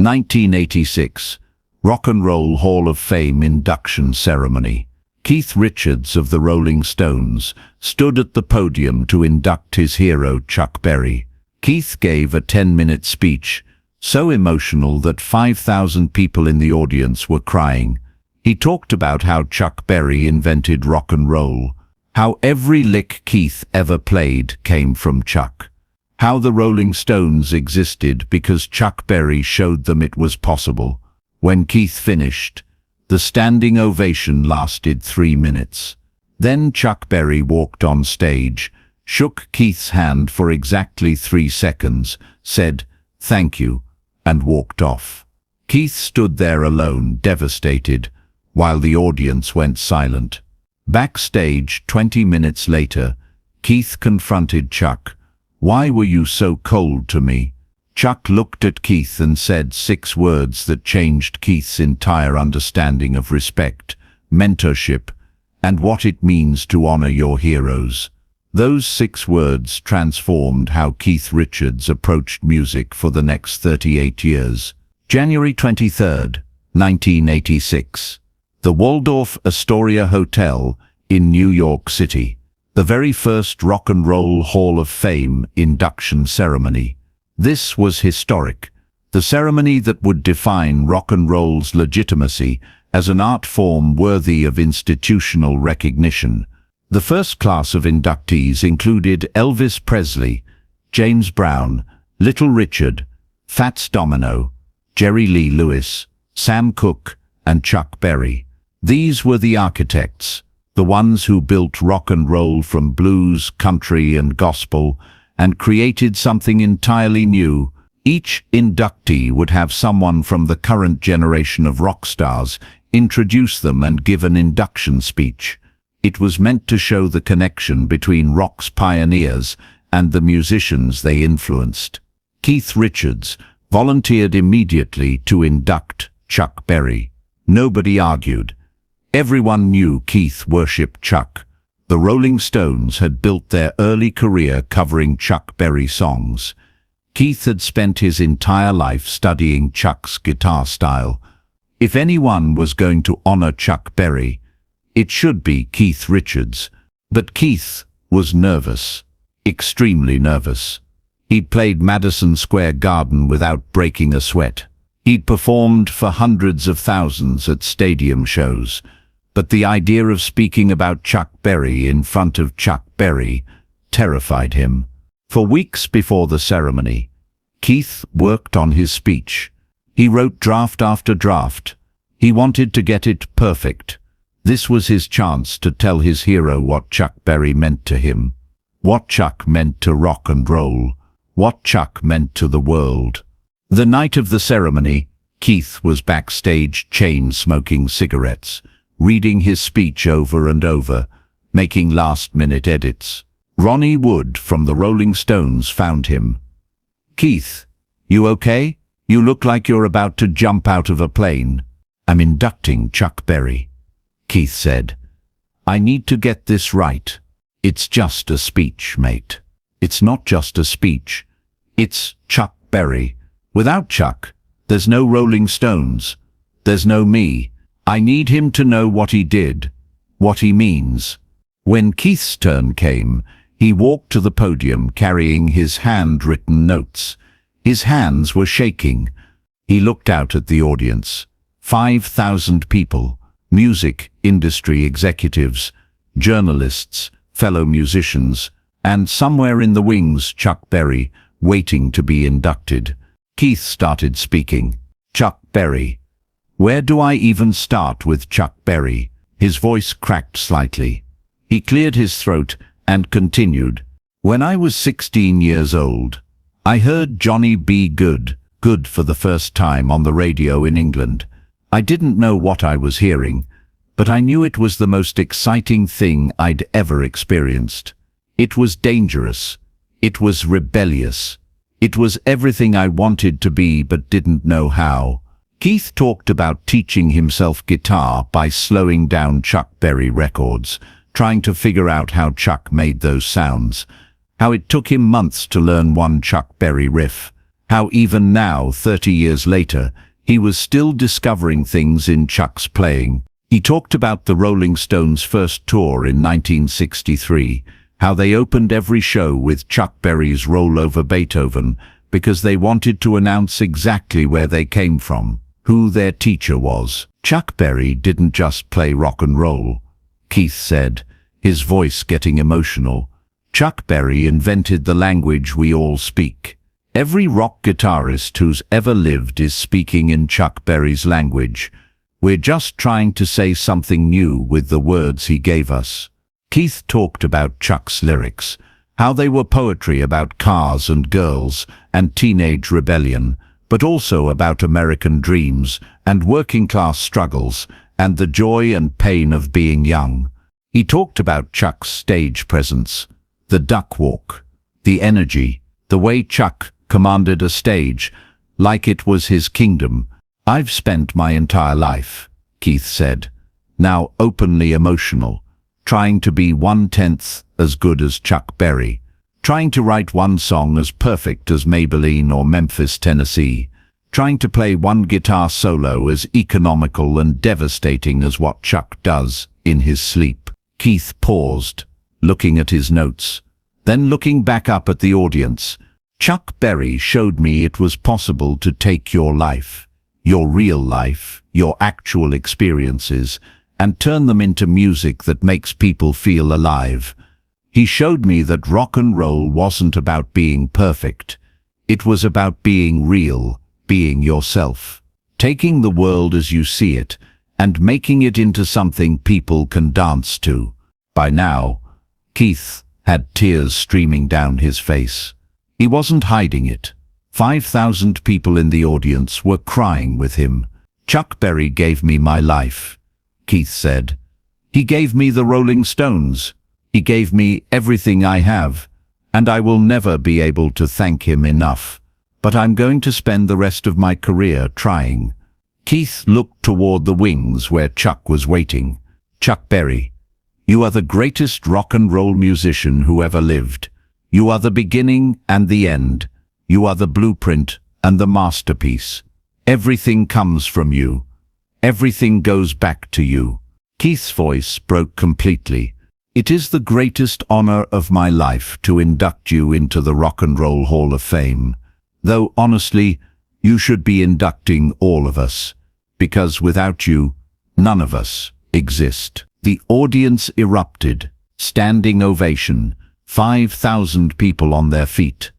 1986, Rock and Roll Hall of Fame induction ceremony. Keith Richards of the Rolling Stones stood at the podium to induct his hero Chuck Berry. Keith gave a 10-minute speech, so emotional that 5,000 people in the audience were crying. He talked about how Chuck Berry invented rock and roll, how every lick Keith ever played came from Chuck, how the Rolling Stones existed because Chuck Berry showed them it was possible. When Keith finished, the standing ovation lasted 3 minutes. Then Chuck Berry walked on stage, shook Keith's hand for exactly 3 seconds, said, "Thank you," and walked off. Keith stood there alone, devastated, while the audience went silent. Backstage, 20 minutes later, Keith confronted Chuck. "Why were you so cold to me?" Chuck looked at Keith and said 6 words that changed Keith's entire understanding of respect, mentorship, and what it means to honor your heroes. Those 6 words transformed how Keith Richards approached music for the next 38 years. January 23, 1986. The Waldorf Astoria Hotel in New York City. The very first Rock and Roll Hall of Fame induction ceremony. This was historic, the ceremony that would define rock and roll's legitimacy as an art form worthy of institutional recognition. The first class of inductees included Elvis Presley, James Brown, Little Richard, Fats Domino, Jerry Lee Lewis, Sam Cooke, and Chuck Berry. These were the architects, the ones who built rock and roll from blues, country, and gospel, and created something entirely new. Each inductee would have someone from the current generation of rock stars introduce them and give an induction speech. It was meant to show the connection between rock's pioneers and the musicians they influenced. Keith Richards volunteered immediately to induct Chuck Berry. Nobody argued. Everyone knew Keith worshipped Chuck. The Rolling Stones had built their early career covering Chuck Berry songs. Keith had spent his entire life studying Chuck's guitar style. If anyone was going to honor Chuck Berry, it should be Keith Richards. But Keith was nervous, extremely nervous. He'd played Madison Square Garden without breaking a sweat. He'd performed for hundreds of thousands at stadium shows. But the idea of speaking about Chuck Berry in front of Chuck Berry terrified him. For weeks before the ceremony, Keith worked on his speech. He wrote draft after draft. He wanted to get it perfect. This was his chance to tell his hero what Chuck Berry meant to him, what Chuck meant to rock and roll, what Chuck meant to the world. The night of the ceremony, Keith was backstage chain-smoking cigarettes, reading his speech over and over, making last-minute edits. Ronnie Wood from the Rolling Stones found him. "Keith, you okay? You look like you're about to jump out of a plane." "I'm inducting Chuck Berry," Keith said. "I need to get this right. It's just a speech, mate." "It's not just a speech. It's Chuck Berry. Without Chuck, there's no Rolling Stones. There's no me. I need him to know what he did, what he means." When Keith's turn came, he walked to the podium carrying his handwritten notes. His hands were shaking. He looked out at the audience. 5,000 people, music industry executives, journalists, fellow musicians, and somewhere in the wings Chuck Berry, waiting to be inducted. Keith started speaking. "Chuck Berry. Where do I even start with Chuck Berry?" His voice cracked slightly. He cleared his throat and continued. "When I was 16 years old, I heard Johnny B. Good for the first time on the radio in England. I didn't know what I was hearing, but I knew it was the most exciting thing I'd ever experienced. It was dangerous. It was rebellious. It was everything I wanted to be but didn't know how." Keith talked about teaching himself guitar by slowing down Chuck Berry records, trying to figure out how Chuck made those sounds, how it took him months to learn one Chuck Berry riff, How even now, 30 years later, he was still discovering things in Chuck's playing. He talked about the Rolling Stones' first tour in 1963, how they opened every show with Chuck Berry's Roll Over Beethoven because they wanted to announce exactly where they came from, who their teacher was. Chuck Berry didn't just play rock and roll, Keith said, his voice getting emotional. Chuck Berry invented the language we all speak. Every rock guitarist who's ever lived is speaking in Chuck Berry's language. We're just trying to say something new with the words he gave us. Keith talked about Chuck's lyrics, how they were poetry about cars and girls and teenage rebellion, but also about American dreams and working-class struggles and the joy and pain of being young. He talked about Chuck's stage presence, the duck walk, the energy, the way Chuck commanded a stage like it was his kingdom. I've spent my entire life, Keith said, now openly emotional, trying to be 1/10 as good as Chuck Berry, trying to write one song as perfect as Maybelline or Memphis, Tennessee, trying to play one guitar solo as economical and devastating as what Chuck does in his sleep. Keith paused, looking at his notes, then looking back up at the audience. Chuck Berry showed me it was possible to take your life, your real life, your actual experiences, and turn them into music that makes people feel alive. He showed me that rock and roll wasn't about being perfect. It was about being real, being yourself, taking the world as you see it, and making it into something people can dance to. By now, Keith had tears streaming down his face. He wasn't hiding it. 5,000 people in the audience were crying with him. Chuck Berry gave me my life, Keith said. He gave me the Rolling Stones. He gave me everything I have, and I will never be able to thank him enough. But I'm going to spend the rest of my career trying. Keith looked toward the wings where Chuck was waiting. Chuck Berry, you are the greatest rock and roll musician who ever lived. You are the beginning and the end. You are the blueprint and the masterpiece. Everything comes from you. Everything goes back to you. Keith's voice broke completely. It is the greatest honor of my life to induct you into the Rock and Roll Hall of Fame. Though honestly, you should be inducting all of us, because without you, none of us exist. The audience erupted. Standing ovation. 5,000 people on their feet,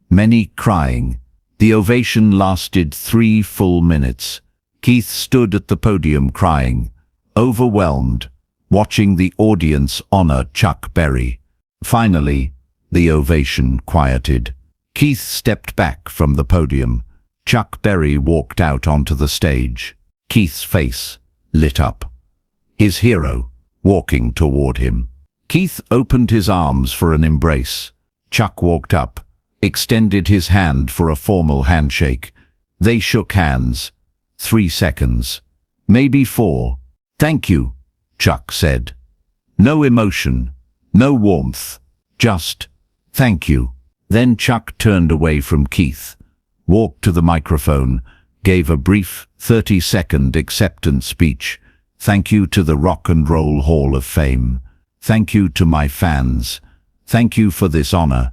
many crying. The ovation lasted 3 full minutes. Keith stood at the podium crying, overwhelmed, watching the audience honor Chuck Berry. Finally, the ovation quieted. Keith stepped back from the podium. Chuck Berry walked out onto the stage. Keith's face lit up. His hero, walking toward him. Keith opened his arms for an embrace. Chuck walked up, extended his hand for a formal handshake. They shook hands. 3 seconds. Maybe 4. Thank you, Chuck said. No emotion, no warmth, just thank you. Then Chuck turned away from Keith, walked to the microphone, gave a brief 30-second acceptance speech. Thank you to the Rock and Roll Hall of Fame. Thank you to my fans. Thank you for this honor,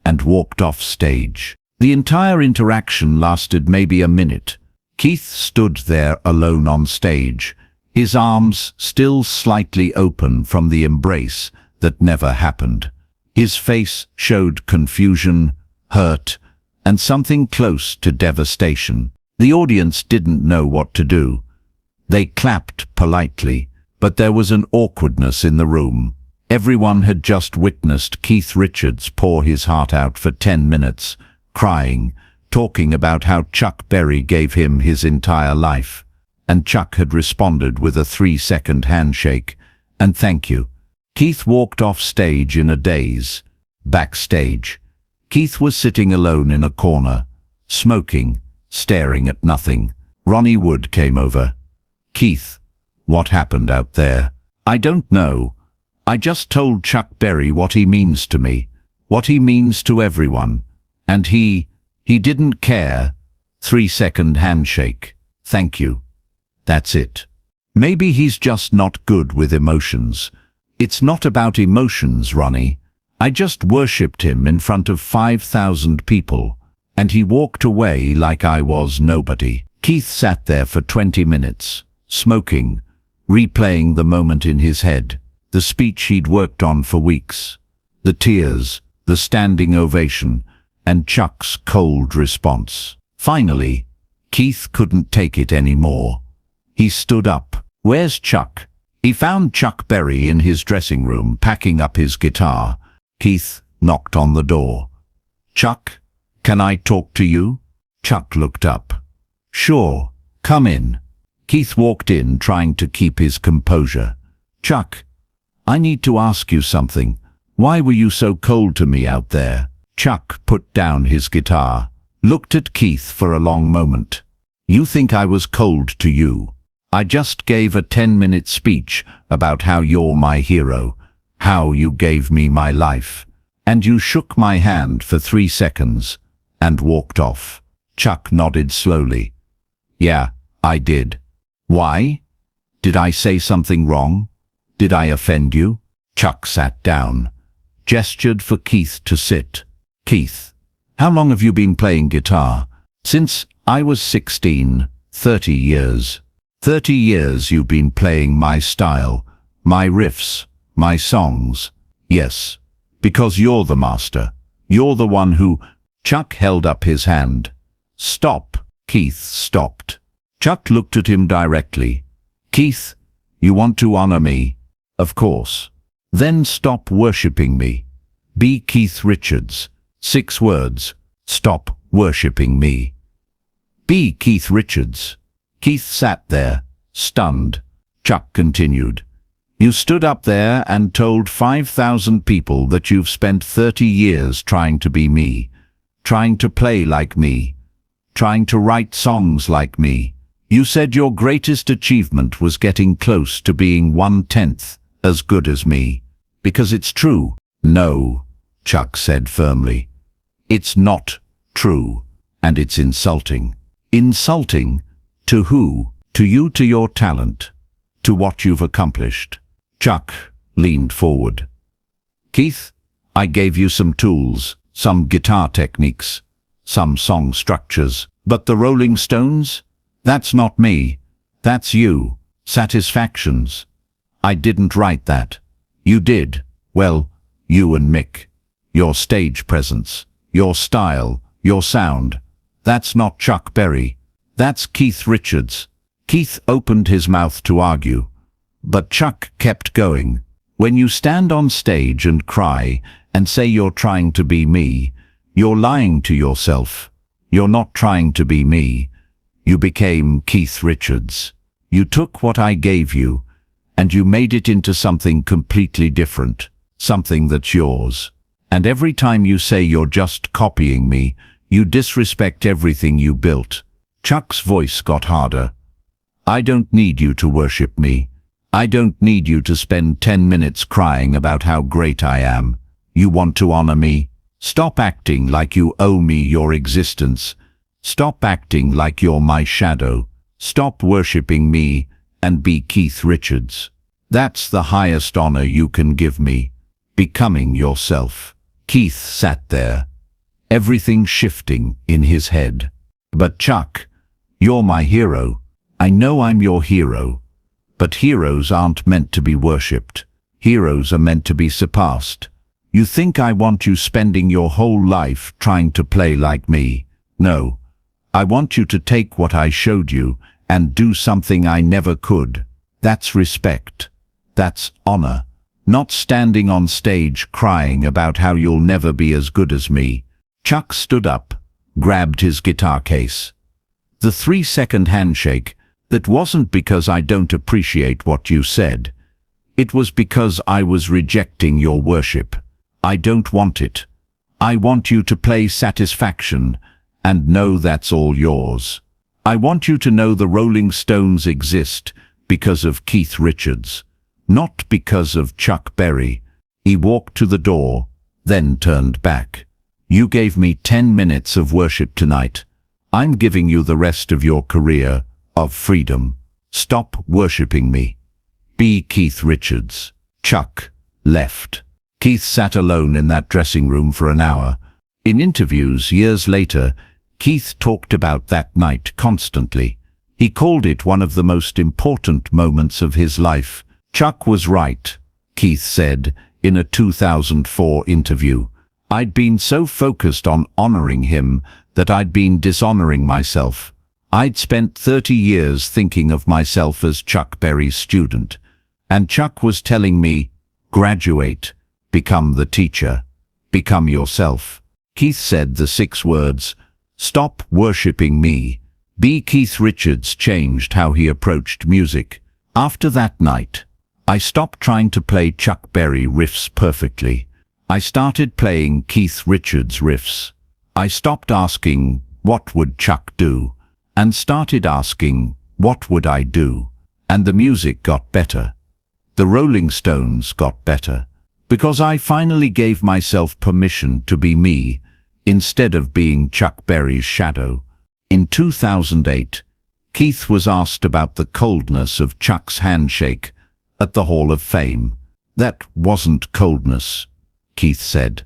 and walked off stage. The entire interaction lasted maybe a minute. Keith stood there alone on stage, his arms still slightly open from the embrace that never happened. His face showed confusion, hurt, and something close to devastation. The audience didn't know what to do. They clapped politely, but there was an awkwardness in the room. Everyone had just witnessed Keith Richards pour his heart out for 10 minutes, crying, talking about how Chuck Berry gave him his entire life. And Chuck had responded with a 3-second handshake, and thank you. Keith walked off stage in a daze. Backstage, Keith was sitting alone in a corner, smoking, staring at nothing. Ronnie Wood came over. Keith, what happened out there? I don't know. I just told Chuck Berry what he means to me, what he means to everyone. And he He didn't care. 3-second handshake. Thank you. That's it. Maybe he's just not good with emotions. It's not about emotions, Ronnie. I just worshipped him in front of 5,000 people, and he walked away like I was nobody. Keith sat there for 20 minutes, smoking, replaying the moment in his head, the speech he'd worked on for weeks, the tears, the standing ovation, and Chuck's cold response. Finally, Keith couldn't take it anymore. He stood up. Where's Chuck? He found Chuck Berry in his dressing room, packing up his guitar. Keith knocked on the door. Chuck, can I talk to you? Chuck looked up. Sure, come in. Keith walked in, trying to keep his composure. Chuck, I need to ask you something. Why were you so cold to me out there? Chuck put down his guitar, looked at Keith for a long moment. You think I was cold to you? I just gave a 10-minute speech about how you're my hero, how you gave me my life, and you shook my hand for 3 seconds and walked off. Chuck nodded slowly. Yeah, I did. Why? Did I say something wrong? Did I offend you? Chuck sat down, gestured for Keith to sit. Keith, how long have you been playing guitar? Since I was 16, 30 years. 30 years you've been playing my style, my riffs, my songs. Yes, because you're the master. You're the one who... Chuck held up his hand. Stop. Keith stopped. Chuck looked at him directly. Keith, you want to honor me? Of course. Then stop worshipping me. Be Keith Richards. 6 words. Stop worshipping me. Be Keith Richards. Keith sat there, stunned. Chuck continued. You stood up there and told 5,000 people that you've spent 30 years trying to be me, trying to play like me, trying to write songs like me. You said your greatest achievement was getting close to being 1/10 as good as me. Because it's true. No, Chuck said firmly. It's not true, and it's insulting. Insulting? To who? To you, to your talent, to what you've accomplished. Chuck leaned forward. Keith, I gave you some tools, some guitar techniques, some song structures, but the Rolling Stones? That's not me. That's you. Satisfactions. I didn't write that. You did. Well, you and Mick. Your stage presence, your style, your sound. That's not Chuck Berry. That's Keith Richards. Keith opened his mouth to argue, but Chuck kept going. When you stand on stage and cry and say you're trying to be me, you're lying to yourself. You're not trying to be me. You became Keith Richards. You took what I gave you, and you made it into something completely different, something that's yours. And every time you say you're just copying me, you disrespect everything you built. Chuck's voice got harder. I don't need you to worship me. I don't need you to spend 10 minutes crying about how great I am. You want to honor me? Stop acting like you owe me your existence. Stop acting like you're my shadow. Stop worshipping me and be Keith Richards. That's the highest honor you can give me. Becoming yourself. Keith sat there, everything shifting in his head. But Chuck, you're my hero. I know I'm your hero. But heroes aren't meant to be worshipped. Heroes are meant to be surpassed. You think I want you spending your whole life trying to play like me? No. I want you to take what I showed you and do something I never could. That's respect. That's honor. Not standing on stage crying about how you'll never be as good as me. Chuck stood up, grabbed his guitar case. The 3-second handshake, that wasn't because I don't appreciate what you said. It was because I was rejecting your worship. I don't want it. I want you to play Satisfaction and know that's all yours. I want you to know the Rolling Stones exist because of Keith Richards, not because of Chuck Berry. He walked to the door, then turned back. You gave me 10 minutes of worship tonight. I'm giving you the rest of your career of freedom. Stop worshipping me. Be Keith Richards. Chuck left. Keith sat alone in that dressing room for an hour. In interviews years later, Keith talked about that night constantly. He called it one of the most important moments of his life. Chuck was right, Keith said in a 2004 interview. I'd been so focused on honoring him that I'd been dishonoring myself. I'd spent 30 years thinking of myself as Chuck Berry's student. And Chuck was telling me, graduate, become the teacher, become yourself. Keith said the 6 words, stop worshipping me. Be Keith Richards changed how he approached music. After that night, I stopped trying to play Chuck Berry riffs perfectly. I started playing Keith Richards riffs. I stopped asking, what would Chuck do? And started asking, what would I do? And the music got better. The Rolling Stones got better. Because I finally gave myself permission to be me, instead of being Chuck Berry's shadow. In 2008, Keith was asked about the coldness of Chuck's handshake at the Hall of Fame. That wasn't coldness, Keith said.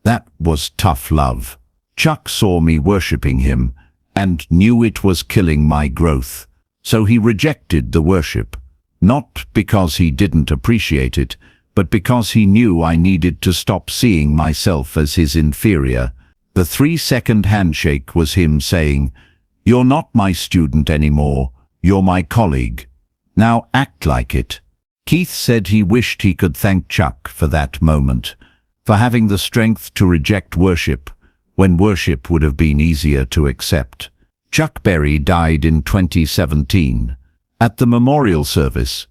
That was tough love. Chuck saw me worshipping him and knew it was killing my growth. So he rejected the worship, not because he didn't appreciate it, but because he knew I needed to stop seeing myself as his inferior. The 3-second handshake was him saying, you're not my student anymore, you're my colleague. Now act like it. Keith said he wished he could thank Chuck for that moment, for having the strength to reject worship when worship would have been easier to accept. Chuck Berry died in 2017. At the memorial service,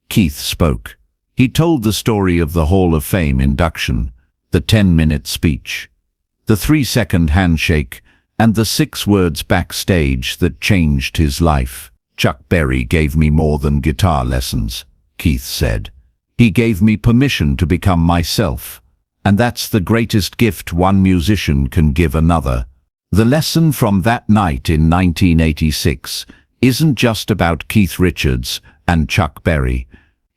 Keith spoke. He told the story of the Hall of Fame induction, the 10-minute speech, the 3-second handshake, and the 6 words backstage that changed his life. Chuck Berry gave me more than guitar lessons, Keith said. He gave me permission to become myself, and that's the greatest gift one musician can give another. The lesson from that night in 1986 isn't just about Keith Richards and Chuck Berry.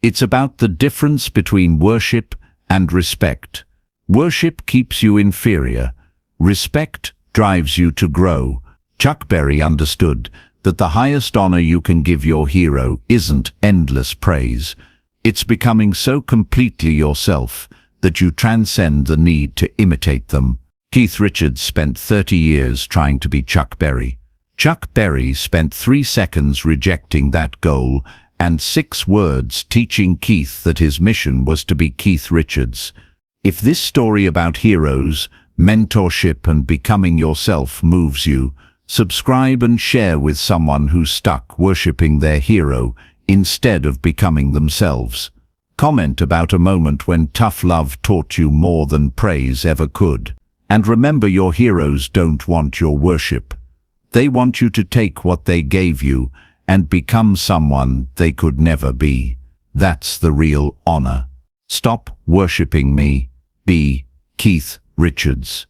It's about the difference between worship and respect. Worship keeps you inferior. Respect drives you to grow. Chuck Berry understood that the highest honor you can give your hero isn't endless praise. It's becoming so completely yourself that you transcend the need to imitate them. Keith Richards spent 30 years trying to be Chuck Berry. Chuck Berry spent 3 seconds rejecting that goal and 6 words teaching Keith that his mission was to be Keith Richards. If this story about heroes, mentorship and becoming yourself moves you, subscribe and share with someone who's stuck worshipping their hero instead of becoming themselves. Comment about a moment when tough love taught you more than praise ever could. And remember, your heroes don't want your worship. They want you to take what they gave you and become someone they could never be. That's the real honor. Stop worshipping me. Be Keith Richards.